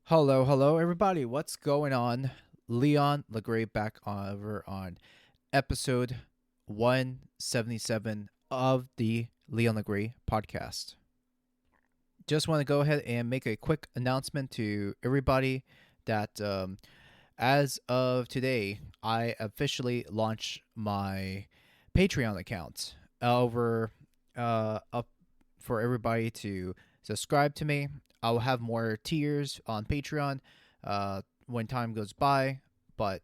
Hello, everybody. What's going on? Leon Legray back over on episode 177 of the Leon Legray podcast. Just want to go ahead and make a quick announcement to everybody that as of today, I officially launched my Patreon account over up for everybody to subscribe to me. I'll have more tiers on Patreon when time goes by, but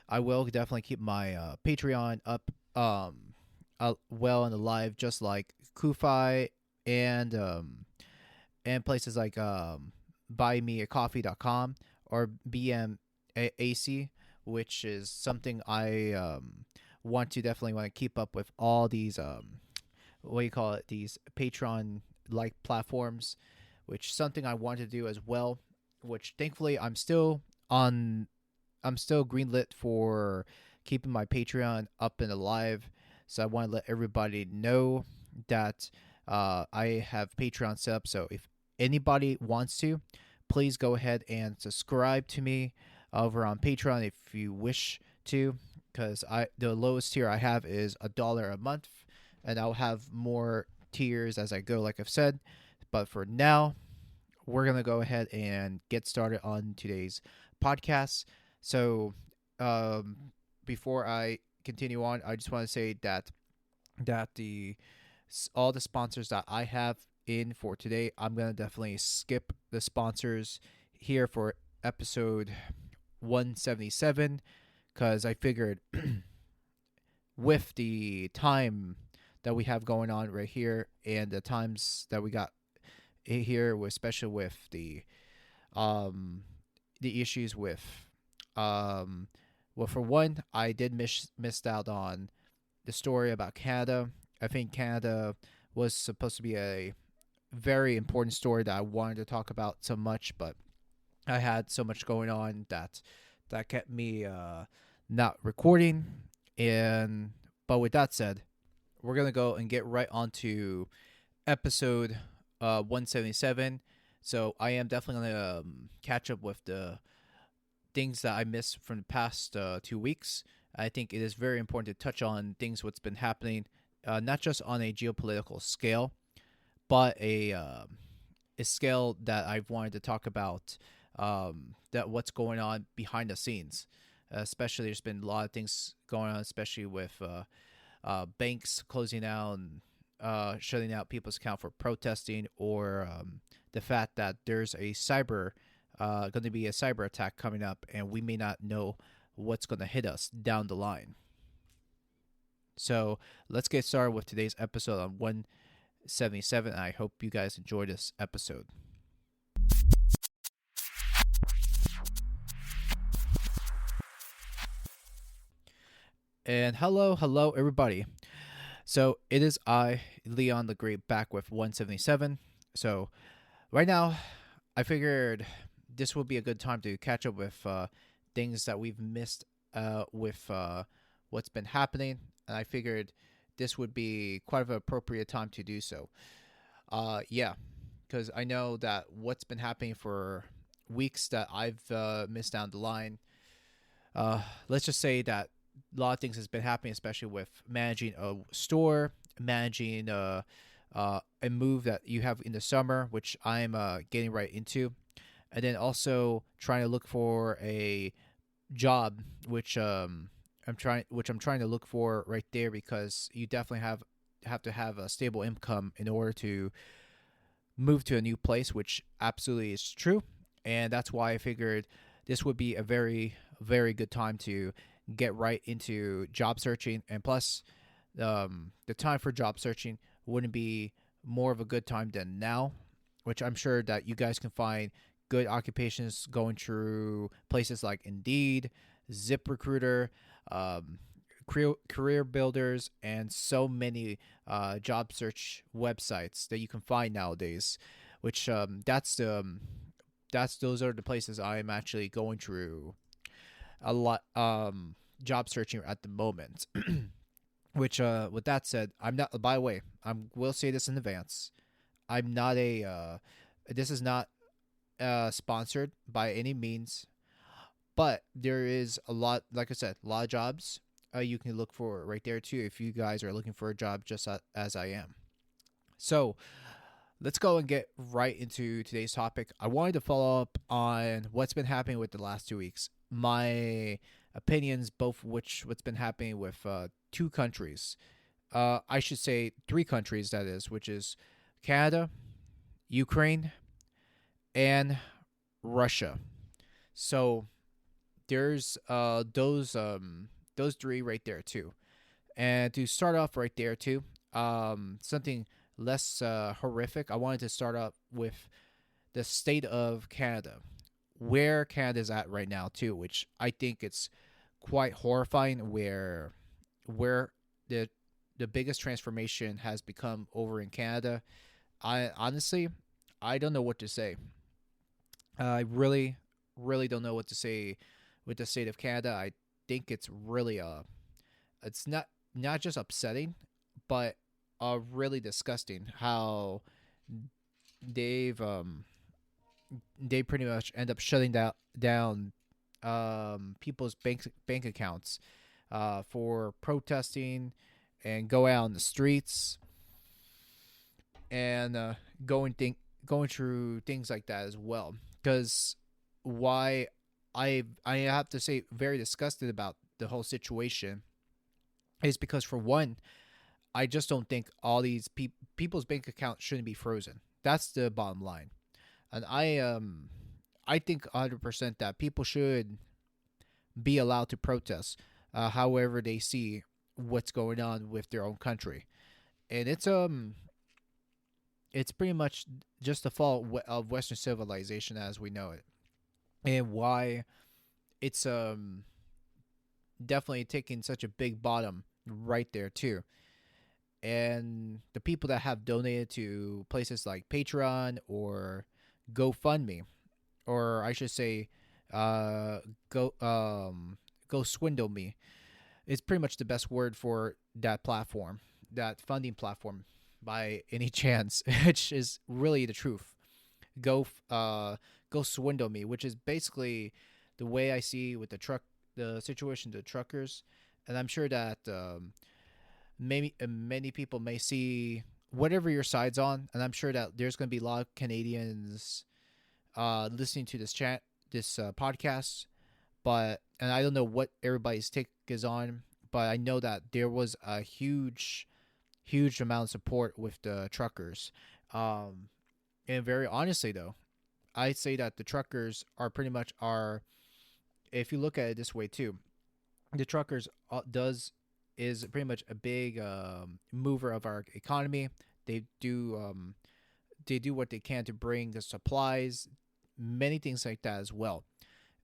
I will definitely keep my Patreon up well and alive, just like Ko-Fi and and places like buymeacoffee.com or BMAC, which is something I want to keep up with all these what do you call it, these Patreon like platforms, which is something I want to do as well. Which thankfully I'm still greenlit for keeping my Patreon up and alive. So I want to let everybody know that I have Patreon set up. So if anybody wants to, please go ahead and subscribe to me over on Patreon if you wish to, because I the lowest tier I have is $1 a month, and I'll have more tiers as I go, like I've said. But for now, we're gonna go ahead and get started on today's podcast. So, um, before I continue on, I just want to say that the all the sponsors that I have in for today, I'm gonna definitely skip the sponsors here for episode 177 because I figured with the time that we have going on right here and the times that we got here, especially with um the issues with well, for one, I did missed out on the story about Canada. I think Canada was supposed to be a very important story that I wanted to talk about so much, but I had so much going on that kept me not recording. And but with that said, we're gonna go and get right onto episode 177. So I am definitely gonna catch up with the things that I missed from the past 2 weeks. I think it is very important to touch on things what's been happening, not just on a geopolitical scale, but a scale that I've wanted to talk about, that what's going on behind the scenes. Especially, there's been a lot of things going on, especially with banks closing down, shutting out people's account for protesting, or the fact that there's a cyber going to be a cyber attack coming up, and we may not know what's going to hit us down the line. So let's get started with today's episode on 177. I hope you guys enjoy this episode. And hello, everybody. So it is I, Leon the Great, back with 177. So right now, I figured this would be a good time to catch up with things that we've missed with what's been happening, and I figured this would be quite of an appropriate time to do so. Yeah, because I know that what's been happening for weeks that I've missed down the line. Let's just say that a lot of things has been happening, especially with managing a store, managing a move that you have in the summer, which I'm getting right into, and then also trying to look for a job, which I'm trying to look for right there, because you definitely have to have a stable income in order to move to a new place, which absolutely is true. And that's why I figured this would be a very good time to get right into job searching. And plus, the time for job searching wouldn't be more of a good time than now, which I'm sure that you guys can find good occupations going through places like Indeed, ZipRecruiter, um, career builders, and so many job search websites that you can find nowadays. Which that's those are the places I am actually going through a lot job searching at the moment. Which with that said, I'm not. By the way, I will say this in advance. I'm not a. This is not sponsored by any means, but there is a lot, like I said, a lot of jobs you can look for right there too if you guys are looking for a job just as I am. So let's go and get right into today's topic. I wanted to follow up on what's been happening with the last 2 weeks. My opinions, both which what's been happening with two countries. I should say three countries, that is, which is Canada, Ukraine, and Russia. So there's those three right there too. And to start off right there too, something less horrific. I wanted to start up with the state of Canada, where Canada's at right now too, which I think it's quite horrifying. Where the the biggest transformation has become over in Canada. I honestly, I don't know what to say. I really don't know what to say with the state of Canada. I think it's really it's not just upsetting, but really disgusting how they've they pretty much end up shutting down people's bank accounts for protesting and go out on the streets and going through things like that as well. Because why I have to say very disgusted about the whole situation is because, for one, I just don't think all these people's bank accounts shouldn't be frozen. That's the bottom line. And I think 100% that people should be allowed to protest however they see what's going on with their own country. And it's pretty much just the fall of Western civilization as we know it, and why it's definitely taking such a big bottom right there too. And the people that have donated to places like Patreon or GoFundMe, or I should say, uh, go go swindle me. It's pretty much the best word for that platform, that funding platform, by any chance, which is really the truth. Go go swindle me, which is basically the way I see with the situation, the truckers, and I'm sure that maybe many people may see whatever your side's on, and I'm sure that there's going to be a lot of Canadians listening to this podcast, but and I don't know what everybody's take is on, but I know that there was a huge amount of support with the truckers. Um, and very honestly, though, I'd say that the truckers are pretty much are. If you look at it this way too, the truckers does is pretty much a big mover of our economy. They do they do what they can to bring the supplies, many things like that as well.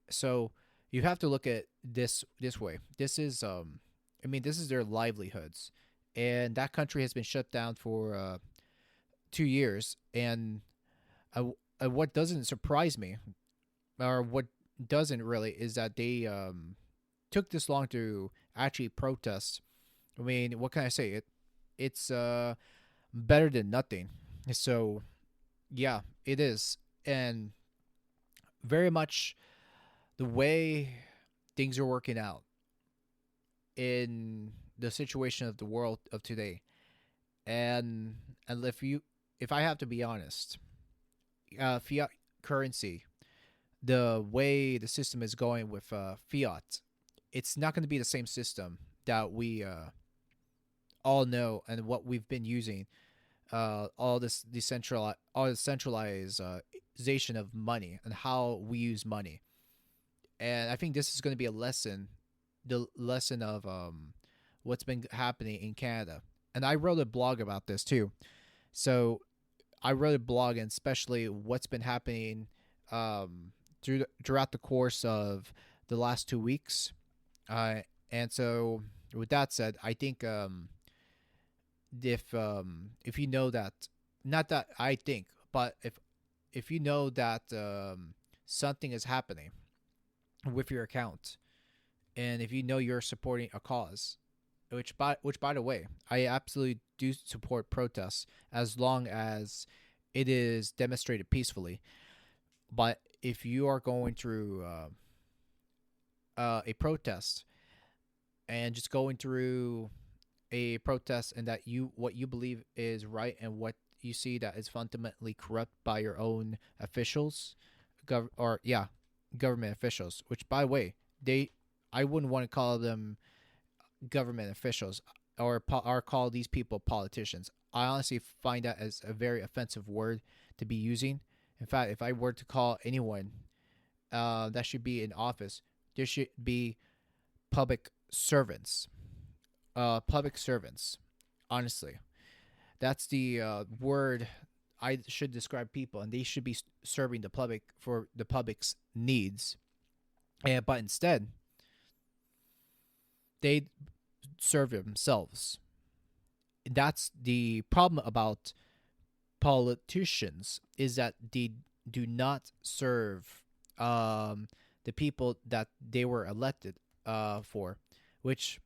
So you have to look at this way. This is I mean, this is their livelihoods, and that country has been shut down for 2 years. And what doesn't surprise me, or what doesn't really, is that they took this long to actually protest. I mean, what can I say? It's better than nothing. So yeah, it is, and very much the way things are working out in the situation of the world of today. And if I have to be honest, fiat currency, the way the system is going with fiat, it's not going to be the same system that we all know and what we've been using. All this decentralized, all the centralization of money and how we use money. And I think this is going to be a lesson, the lesson of what's been happening in Canada. And I wrote a blog about this too. So I wrote a blog, and especially what's been happening throughout the course of the last 2 weeks. And so, with that said, I think if you know that, not that I think, but if you know that something is happening with your account, and if you know you're supporting a cause, which by the way, I absolutely do support protests as long as it is demonstrated peacefully. But if you are going through a protest and just going through a protest and that you what you believe is right and what you see that is fundamentally corrupt by your own officials, government officials, which by the way, they I wouldn't want to call them government officials or call these people politicians. I honestly find that as a very offensive word to be using. In fact, if I were to call anyone that should be in office, there should be public servants. Public servants. Honestly, that's the word I should describe people, and they should be serving the public for the public's needs. And but instead, they serve themselves. That's the problem about politicians is that they do not serve the people that they were elected for, which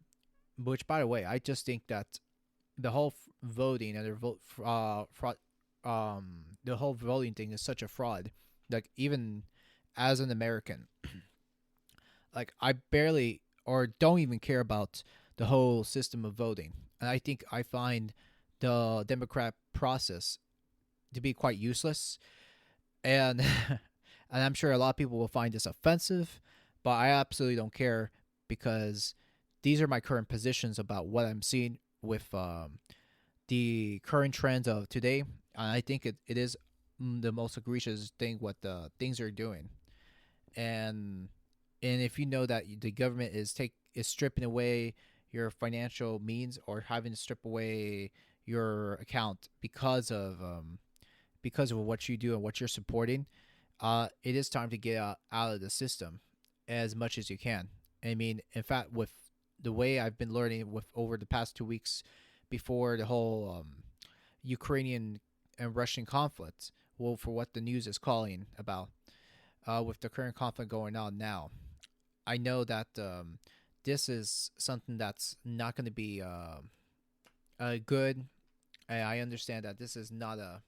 by the way, I just think that the whole voting and fraud, the whole voting thing is such a fraud. Like even as an American, like I barely or don't even care about the whole system of voting, and I think I find the Democrat process to be quite useless, and and I'm sure a lot of people will find this offensive, but I absolutely don't care because these are my current positions about what I'm seeing with the current trends of today. And I think it is the most egregious thing what the things are doing. And if you know that the government is stripping away your financial means or having to strip away your account because of what you do and what you're supporting, it is time to get out of the system as much as you can. I mean, in fact, with the way I've been learning with over the past 2 weeks before the whole Ukrainian and Russian conflict, well, for what the news is calling about, with the current conflict going on now, I know that this is something that's not going to be good. I understand that this is not a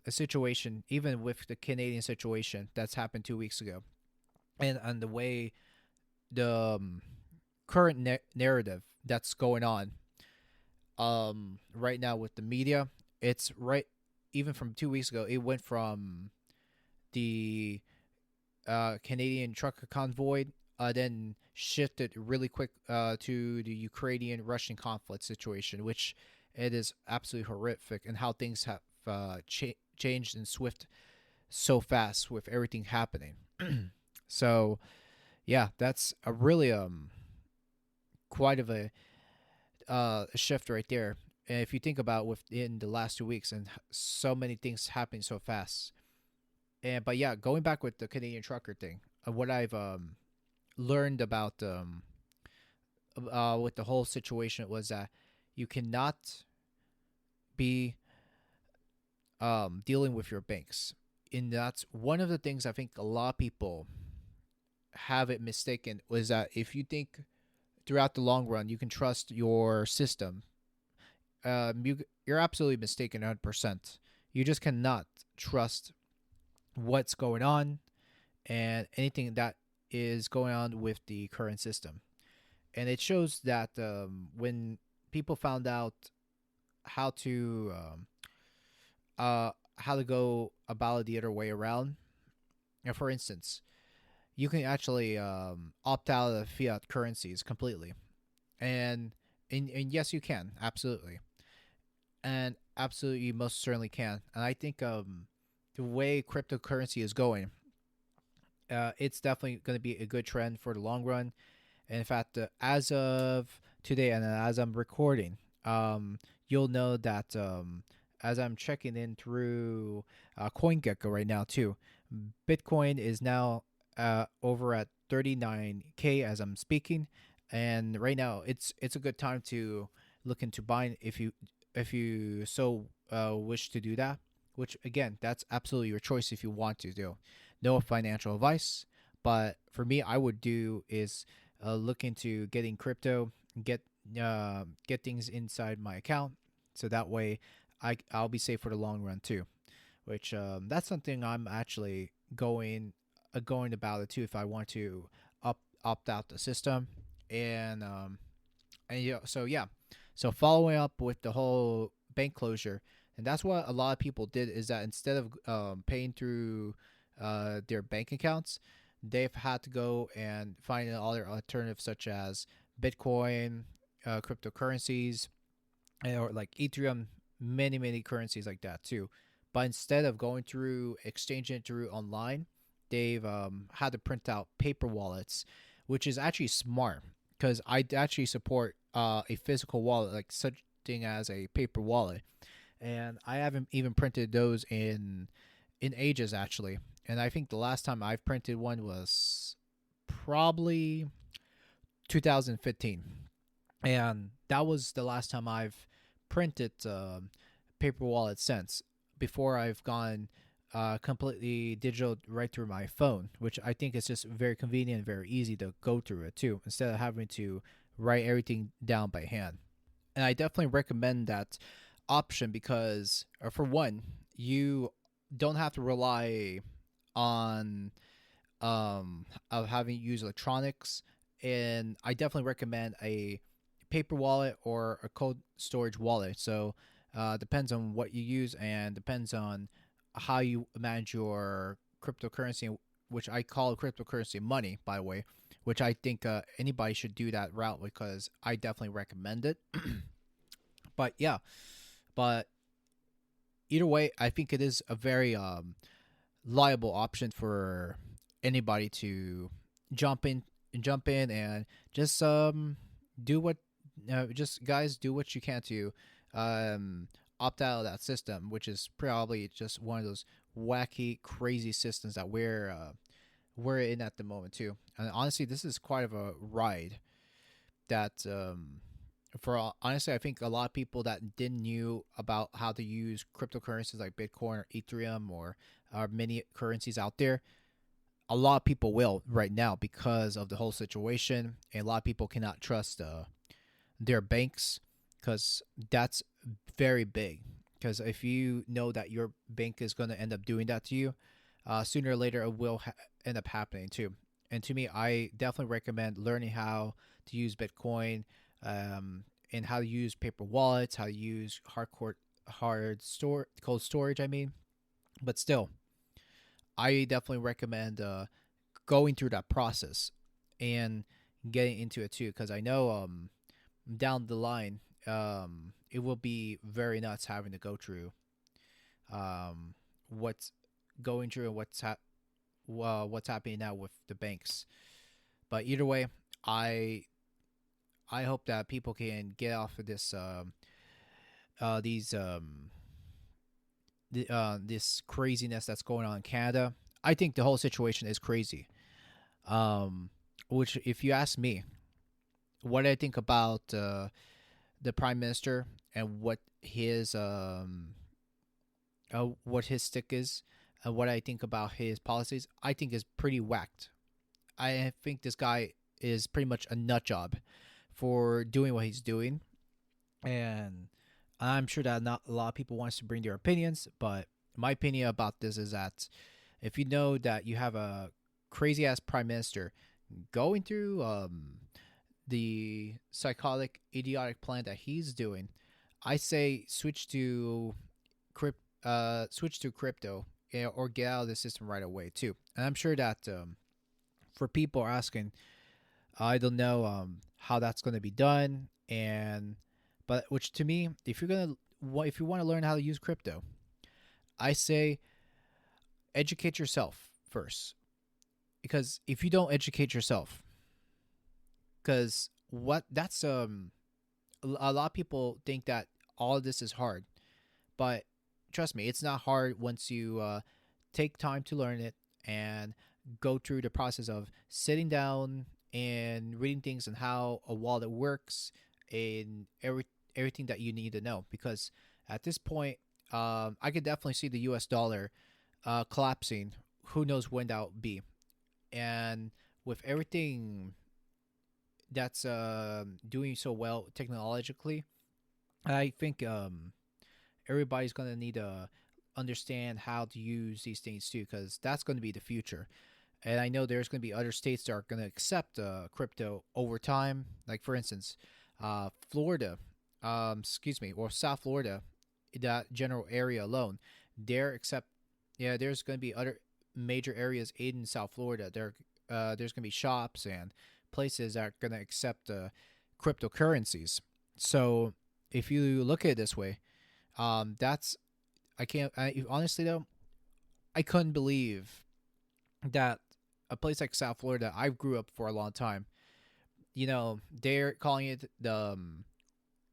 situation, even with the Canadian situation that's happened 2 weeks ago, and the way the current narrative that's going on right now with the media, it's right even from 2 weeks ago. It went from the Canadian trucker convoy, then shifted really quick to the Ukrainian Russian conflict situation, which it is absolutely horrific, and how things have changed in swift so fast with everything happening. So yeah, that's a really quite of a shift right there. And if you think about within the last 2 weeks and so many things happening so fast, and but yeah, going back with the Canadian trucker thing, what I've learned about with the whole situation was that you cannot be dealing with your banks. And that's one of the things I think a lot of people have it mistaken, was that if you think throughout the long run you can trust your system, you're absolutely mistaken 100%. You just cannot trust what's going on and anything that is going on with the current system. And it shows that when people found out how to how to go about it the other way around. Now, for instance, you can actually opt out of fiat currencies completely, and yes, you can absolutely, and absolutely, you most certainly can. And I think the way cryptocurrency is going, it's definitely going to be a good trend for the long run. And in fact, as of today, and as I'm recording, you'll know that as I'm checking in through CoinGecko right now too, Bitcoin is now over at 39K as I'm speaking, and right now it's a good time to look into buying if you so wish to do that. Which again, that's absolutely your choice if you want to do. No financial advice, but for me, I would do is look into getting crypto, get get things inside my account, so that way I'll be safe for the long run too. which that's something I'm actually going about it too if I want to opt out the system. And so yeah, so following up with the whole bank closure, and that's what a lot of people did, is that instead of paying through their bank accounts, they've had to go and find other alternatives such as Bitcoin, cryptocurrencies, or like Ethereum, many currencies like that too. But instead of going through exchanging it through online, they've had to print out paper wallets, which is actually smart because I actually support a physical wallet, like such thing as a paper wallet, and I haven't even printed those in ages actually. And I think the last time I've printed one was probably 2015, and that was the last time I've printed paper wallet since. Before I've gone completely digital right through my phone, which I think is just very convenient and very easy to go through it too, instead of having to write everything down by hand. And I definitely recommend that option because, for one, you don't have to rely on of having to use electronics. And I definitely recommend a paper wallet or a cold storage wallet. So depends on what you use and depends on how you manage your cryptocurrency, which I call cryptocurrency money, by the way, which I think anybody should do that route because I definitely recommend it. But yeah, but either way, I think it is a very liable option for anybody to jump in jump in and just do what just guys do what you can to um opt out of that system, which is probably just one of those wacky crazy systems that we're in at the moment too. And honestly, this is quite of a ride that honestly, I think a lot of people that didn't knew about how to use cryptocurrencies like Bitcoin or Ethereum or many currencies out there, a lot of people will right now because of the whole situation, and a lot of people cannot trust their banks because that's very big. Because if you know that your bank is going to end up doing that to you, sooner or later it will end up happening too. And to me, I definitely recommend learning how to use Bitcoin, and how to use paper wallets, how to use cold storage. I mean, but still, I definitely recommend going through that process and getting into it too, because I know down the line it will be very nuts having to go through what's going through and what's happening now with the banks. But either way, I I hope that people can get off of these this craziness that's going on in Canada. I think the whole situation is crazy. Which, if you ask me, what I think about the prime minister and what his stick is, and what I think about his policies, I think is pretty whacked. I think this guy is pretty much a nut job for doing what he's doing, and I'm sure that not a lot of people wants to bring their opinions, but my opinion about this is that if you know that you have a crazy ass prime minister going through the psychotic, idiotic plan that he's doing, I say switch to crypto, or get out of the system right away too. And I'm sure that for people are asking, I don't know how that's going to be done, and but which to me, if you want to learn how to use crypto, I say educate yourself first, because if you don't educate yourself, because what that's a lot of people think that all of this is hard, but trust me, it's not hard once you take time to learn it and go through the process of sitting down and reading things on how a wallet works and everything that you need to know. Because at this point, I could definitely see the U.S. dollar collapsing. Who knows when that'll be? And with everything that's doing so well technologically, I think everybody's gonna need understand how to use these things too, because that's going to be the future. And I know there's going to be other states that are going to accept crypto over time. Like for instance, Florida, excuse me, or South Florida, that general area alone, they're accept. Yeah, there's going to be other major areas in South Florida. There's going to be shops and places that are going to accept cryptocurrencies. So if you look at it this way, that's I can't. Honestly though, I couldn't believe that a place like South Florida, I grew up for a long time. You know, they're calling it uh,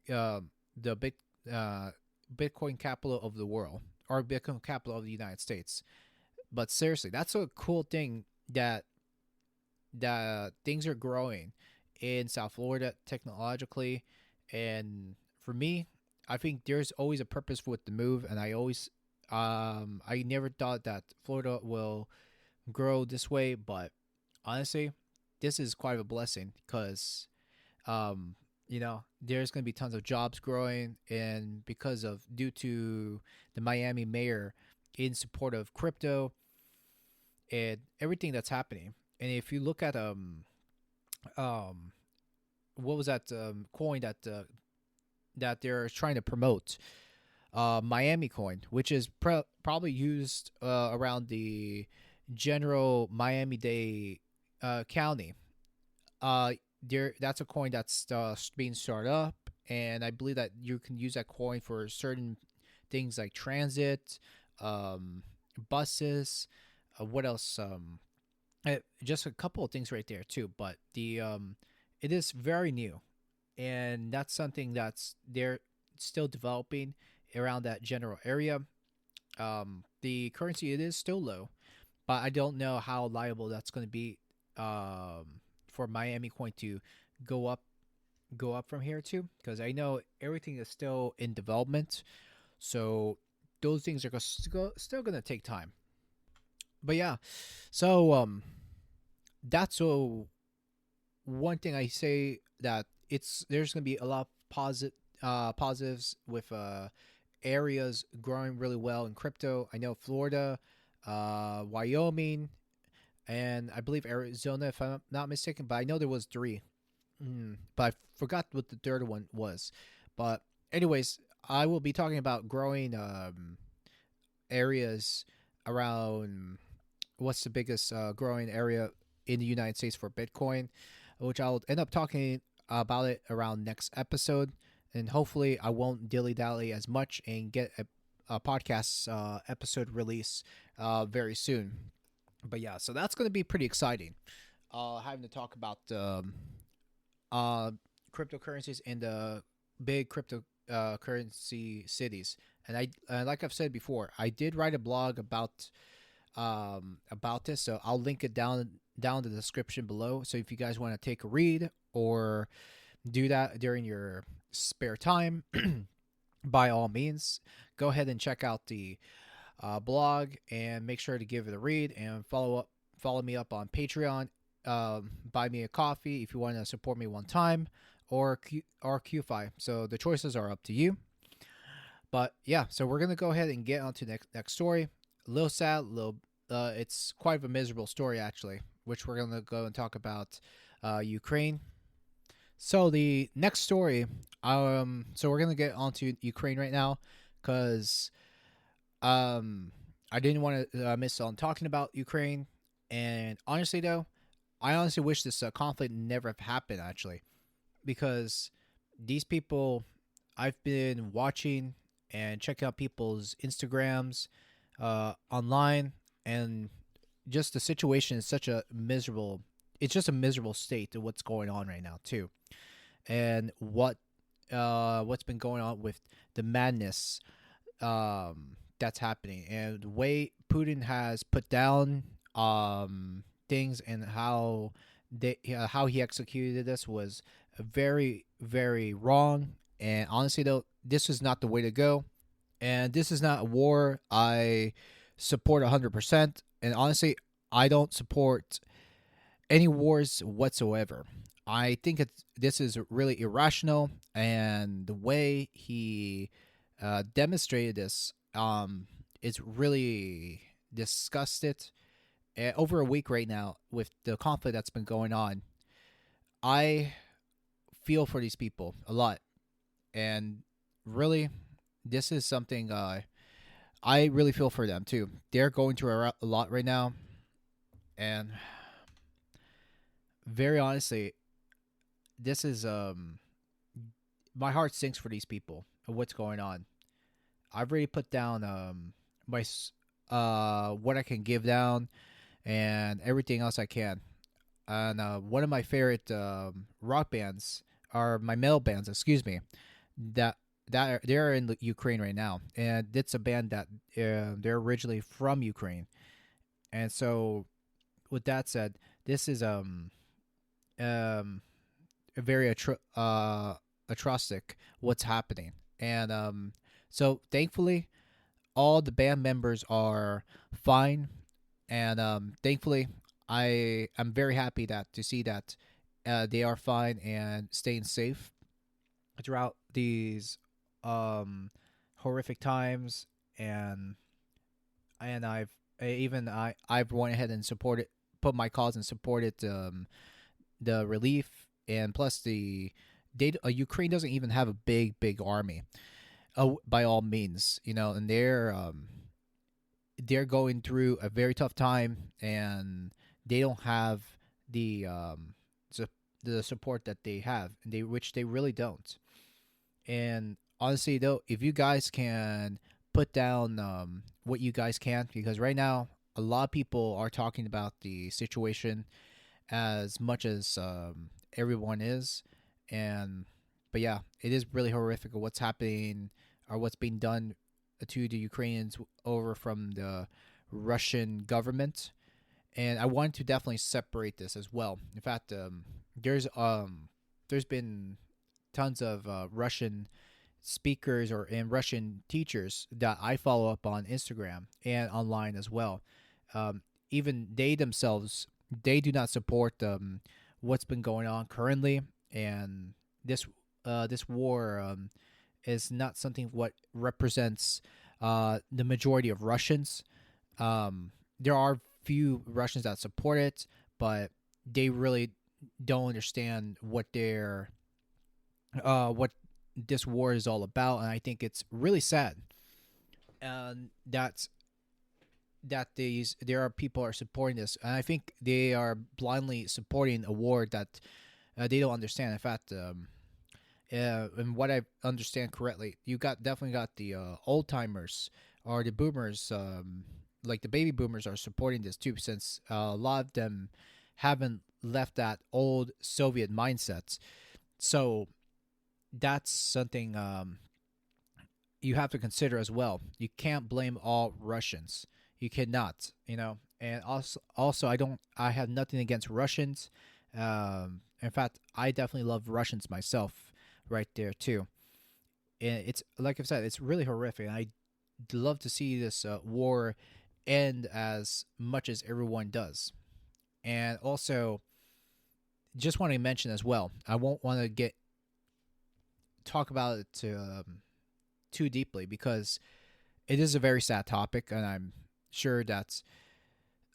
the big uh, Bitcoin capital of the world, or Bitcoin capital of the United States. But seriously, that's a cool thing that things are growing in South Florida technologically, and for me, I think there's always a purpose with the move, and I never thought that Florida will grow this way, but honestly, this is quite a blessing because there's going to be tons of jobs growing, and because of due to the Miami mayor in support of crypto and everything that's happening. And if you look at um what was that coin that they're trying to promote, Miami coin, which is probably used around the general Miami Dade County. Uh, that's a coin that's being started up, and I believe that you can use that coin for certain things like transit, um, buses. What else? Just a couple of things right there too. But it is very new, and that's something that's they're still developing around that general area. The currency, it is still low, but I don't know how liable that's going to be for Miami coin to go up go up from here too, because I know everything is still in development. So those things are still going to take time. But yeah, so that's one thing I say that it's there's going to be a lot of positives with areas growing really well in crypto. I know Florida, Wyoming, and I believe Arizona, if I'm not mistaken. But I know there was three, but I forgot what the third one was. But anyways, I will be talking about growing areas around what's the biggest growing area in the United States for Bitcoin, which I'll end up talking about it around next episode. And hopefully, I won't dilly dally as much and get a podcast episode release very soon. But yeah, so that's going to be pretty exciting. Having to talk about uh, cryptocurrencies in the big cryptocurrency cities. And like I've said before, I did write a blog about this, so I'll link it down in the description below. So if you guys want to take a read or do that during your spare time, by all means, go ahead and check out the blog and make sure to give it a read and follow me up on Patreon. Buy me a coffee if you want to support me one time, or QFI. So the choices are up to you. But yeah, so we're gonna go ahead and get on to next story. A little sad, it's quite of a miserable story actually, which we're gonna go and talk about Ukraine. So the next story, so we're gonna get onto Ukraine right now, because I didn't want to miss on talking about Ukraine, and honestly though, I honestly wish this conflict never have happened actually, because these people, I've been watching and checking out people's Instagrams online, and just the situation is such a miserable. It's just a miserable state of what's going on right now too, and what's been going on with the madness that's happening, and the way Putin has put down things, and how he executed this was very very wrong. And honestly though, this is not the way to go, and this is not a war I support 100%. And honestly, I don't support any wars whatsoever. I think this is really irrational, and the way he demonstrated this, is really disgusted. Over a week right now with the conflict that's been going on, I feel for these people a lot, and really, this is something I really feel for them too. They're going through a lot right now, and very honestly, this is my heart sinks for these people and what's going on. I've already put down what I can give down and everything else I can. And one of my favorite rock bands are my metal bands. Excuse me. That they're in Ukraine right now, and it's a band that they're originally from Ukraine. And so, with that said, this is um a very atrocic what's happening, and so thankfully all the band members are fine, and thankfully I'm very happy that to see that they are fine and staying safe throughout these um, horrific times, and I've went ahead and supported, put my cause and supported the relief, and plus Ukraine doesn't even have a big army. By all means, and they're going through a very tough time, and they don't have the su- the support that they have, which they really don't. And honestly, though, if you guys can put down what you guys can, because right now a lot of people are talking about the situation as much as everyone is, and but yeah, it is really horrific of what's happening or what's being done to the Ukrainians over from the Russian government. And I want to definitely separate this as well. In fact, there's been tons of Russian speakers and Russian teachers that I follow up on Instagram and online as well. Even they themselves, they do not support what's been going on currently, and this war is not something what represents the majority of Russians. There are few Russians that support it, but they really don't understand what this war is all about, and I think it's really sad. And that there are people are supporting this, and I think they are blindly supporting a war that they don't understand. In fact, and what I understand correctly, you definitely got the old timers or the boomers, like the baby boomers, are supporting this too, since a lot of them haven't left that old Soviet mindset. So that's something you have to consider as well. You can't blame all Russians. You cannot, And also, I have nothing against Russians. In fact, I definitely love Russians myself, right there too. And it's like I've said, it's really horrific. And I'd love to see this war end as much as everyone does. And also, just want to mention as well, I won't want to get talk about it too deeply because it is a very sad topic, and I'm sure that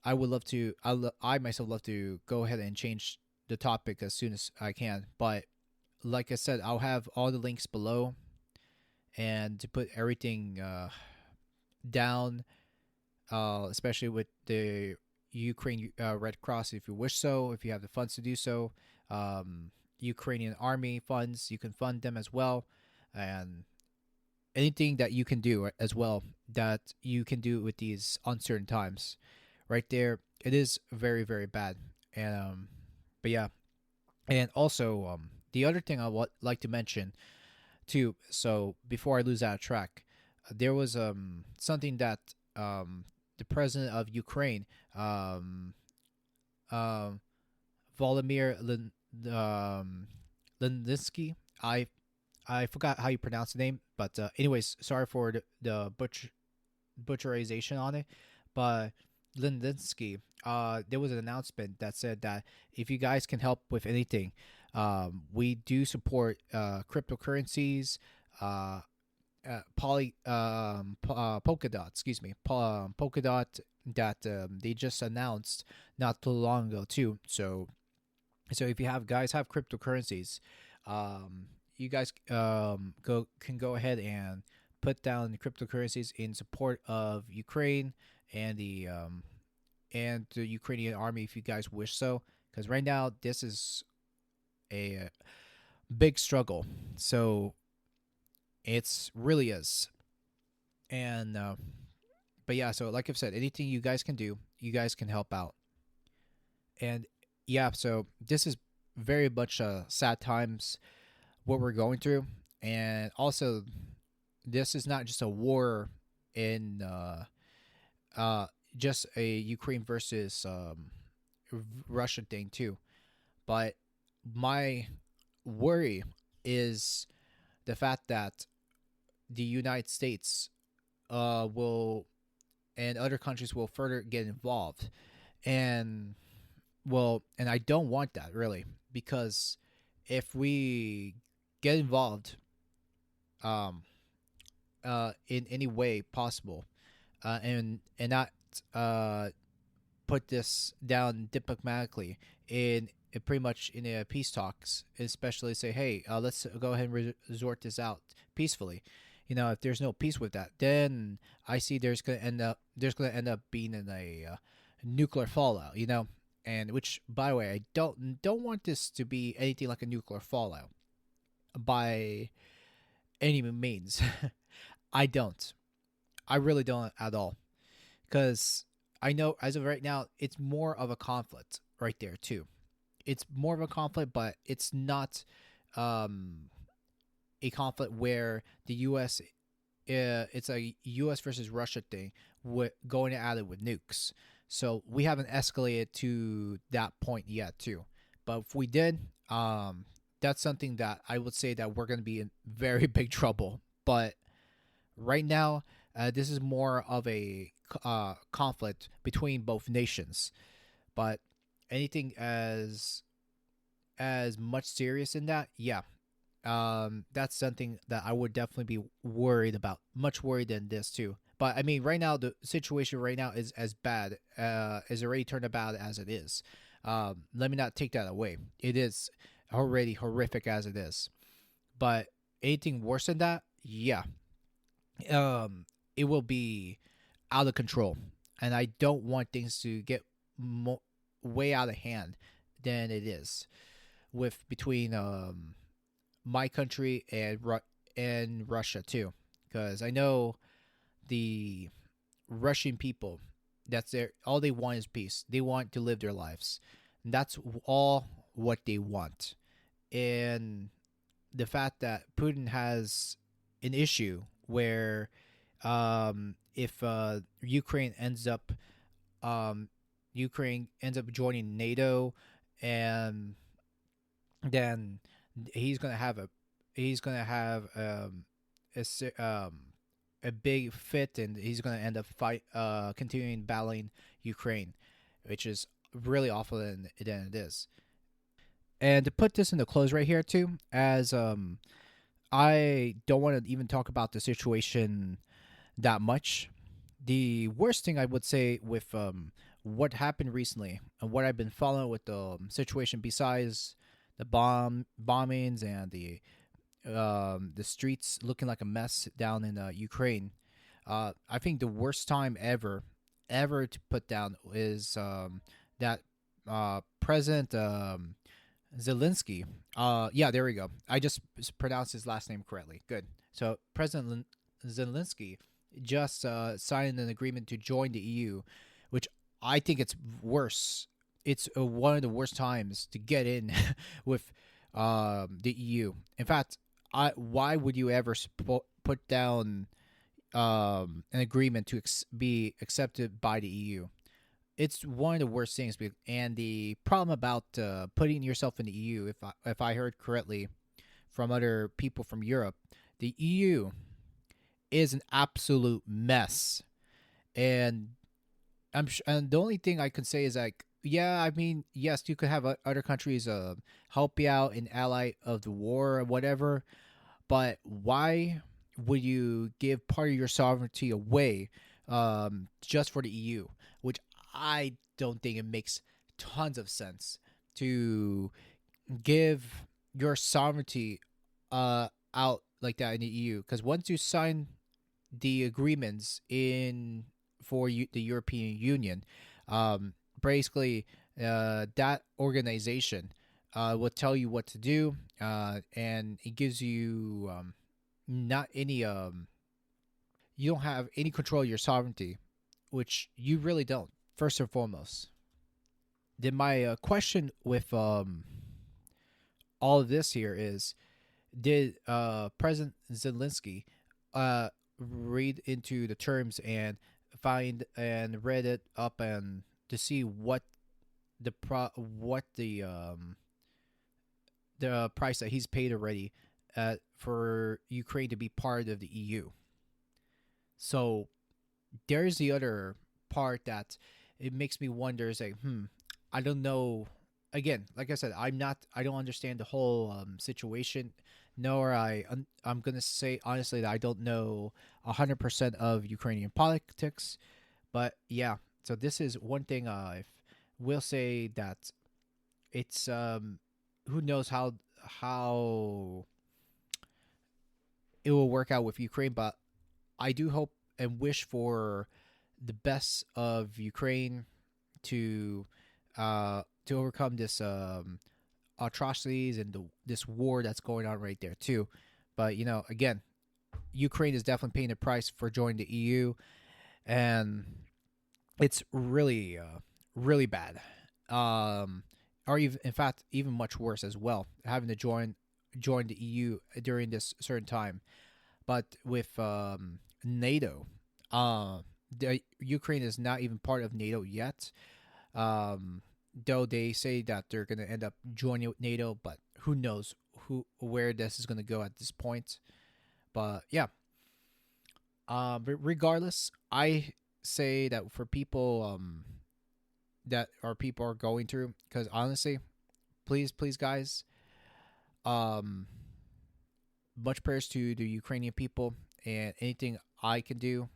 I would love to. I myself love to go ahead and change the topic as soon as I can. But like I said, I'll have all the links below, and to put everything down, especially with the Ukraine Red Cross, if you wish so, if you have the funds to do so. Ukrainian Army funds, you can fund them as well, and anything that you can do as well that you can do with these uncertain times right there, it is very bad. And but yeah, and also the other thing I would like to mention too, so before I lose that track, there was something that the president of Ukraine, um um Volodymyr Zelensky, I forgot how you pronounce the name, but anyways, sorry for the butcherization on it. But Lindinsky, there was an announcement that said that if you guys can help with anything, we do support cryptocurrencies, uh, Polkadot, excuse me, Polkadot, that they just announced not too long ago too. So if you have guys have cryptocurrencies, you guys go ahead and put down cryptocurrencies in support of Ukraine and the Ukrainian army if you guys wish so. Because right now this is a big struggle. So it's really is. And but yeah, so like I've said, anything you guys can do, you guys can help out. And yeah, so this is very much sad times what we're going through, and also this is not just a war in uh just a Ukraine versus Russia thing too, but my worry is the fact that the United States will and other countries will further get involved, and well, and I don't want that really, because if we get involved um in any way possible, and not uh put this down diplomatically in pretty much in peace talks, especially say, hey, let's go ahead and resort this out peacefully. If there's no peace with that, then I see there's gonna end up being in a nuclear fallout. And which, by the way, I don't want this to be anything like a nuclear fallout by any means. I don't. I really don't at all, because I know as of right now, it's more of a conflict right there too. It's more of a conflict, but it's not um, a conflict where the U.S. It's a U.S. versus Russia thing, with going at it with nukes. So we haven't escalated to that point yet too. But if we did, that's something that I would say that we're going to be in very big trouble. But right now, this is more of a conflict between both nations. But anything as much serious in that, yeah, that's something that I would definitely be worried about, much worried than this too. But I mean, right now the situation right now is as bad, is already turned about as it is. Let me not take that away. It is already horrific as it is. But anything worse than that, yeah, it will be out of control, and I don't want things to get way out of hand than it is with between my country and Russia too, because I know the Russian people, that's their all they want is peace. They want to live their lives. And that's all what they want. And the fact that Putin has an issue where if um, Ukraine ends up joining NATO, and then he's gonna have a he's gonna have a a big fit, and he's gonna end up continuing battling Ukraine, which is really awful than it is. And to put this into close right here too, as I don't want to even talk about the situation that much. The worst thing I would say with what happened recently and what I've been following with the situation, besides the bombings and the streets looking like a mess down in Ukraine, I think the worst time ever to put down is that President Zelensky. Yeah, there we go. I just pronounced his last name correctly. Good. So President Zelensky just signed an agreement to join the EU, which I think it's worse. It's one of the worst times to get in with the EU. In fact, why would you ever put down an agreement to be accepted by the EU? It's one of the worst things. And the problem about putting yourself in the EU, if I heard correctly from other people from Europe, the EU is an absolute mess. And and the only thing I can say is, like, yeah, I mean, yes, you could have other countries help you out in ally of the war or whatever, but why would you give part of your sovereignty away just for the EU? Which I don't think it makes tons of sense to give your sovereignty out like that in the EU. Because once you sign the agreements in for the European Union, basically that organization will tell you what to do, and it gives you not any you don't have any control of your sovereignty, which you really don't. First and foremost, then my question with all of this here is, did President Zelensky read into the terms and find and read it up and to see what the price that he's paid already for Ukraine to be part of the EU? So there's the other part that it makes me wonder, is like, I don't know. Again, like I said, I don't understand the whole situation, nor I'm gonna say honestly that I don't know 100% of Ukrainian politics. But yeah, so this is one thing I will say, that it's who knows how it will work out with Ukraine, but I do hope and wish for the best of Ukraine to overcome this atrocities and this war that's going on right there too. But again, Ukraine is definitely paying the price for joining the EU, and it's really really bad. Or even, in fact, even much worse as well, having to join the EU during this certain time. But with NATO, the Ukraine is not even part of NATO yet. Though they say that they're going to end up joining NATO, but who knows where this is going to go at this point. But yeah, but regardless, I say that for people that people are going through, because honestly, please guys, much prayers to the Ukrainian people, and anything I can do,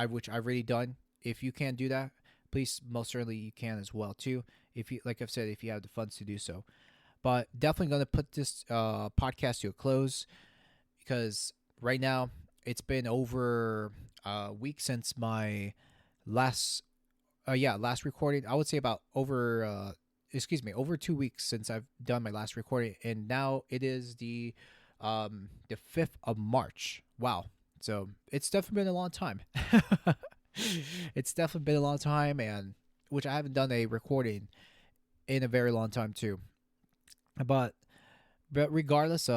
which I've already done. If you can't do that, please, most certainly you can as well too. If you, like I've said, if you have the funds to do so. But definitely going to put this podcast to a close, because right now it's been over a week since my last recording. I would say about over 2 weeks since I've done my last recording, and now it is the 5th of March. Wow. So it's definitely been a long time. It's definitely been a long time, and which I haven't done a recording in a very long time too. But regardless,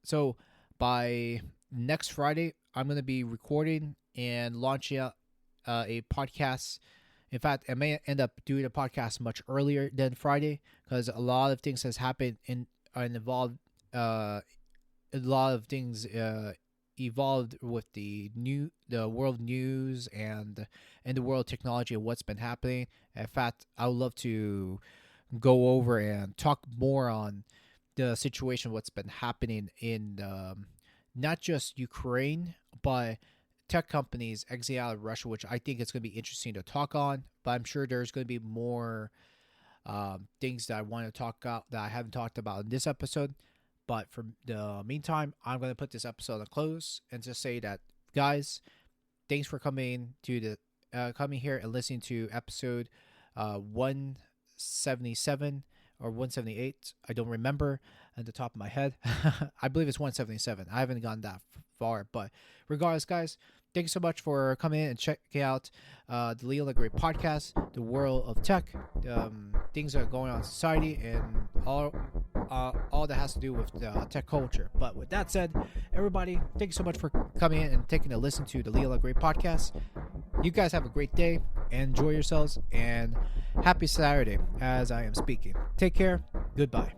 so by next Friday, I'm gonna be recording and launching out a podcast. In fact, I may end up doing a podcast much earlier than Friday, because a lot of things has happened and involved. A lot of things evolved with the world news and the world technology and what's been happening. In fact, I would love to go over and talk more on the situation, what's been happening in not just Ukraine, but tech companies exiting out of Russia, which I think it's going to be interesting to talk on. But I'm sure there's going to be more things that I want to talk about that I haven't talked about in this episode. But for the meantime, I'm going to put this episode on close and just say that, guys, thanks for coming here and listening to episode 177 or 178. I don't remember at the top of my head. I believe it's 177. I haven't gone that far. But regardless, guys, thank you so much for coming in and checking out the Leo the Great podcast, the world of tech, things that are going on in society, and all that has to do with tech culture. But with that said, everybody, thank you so much for coming in and taking a listen to the Leo the Great podcast. You guys have a great day and enjoy yourselves, and happy Saturday as I am speaking. Take care. Goodbye.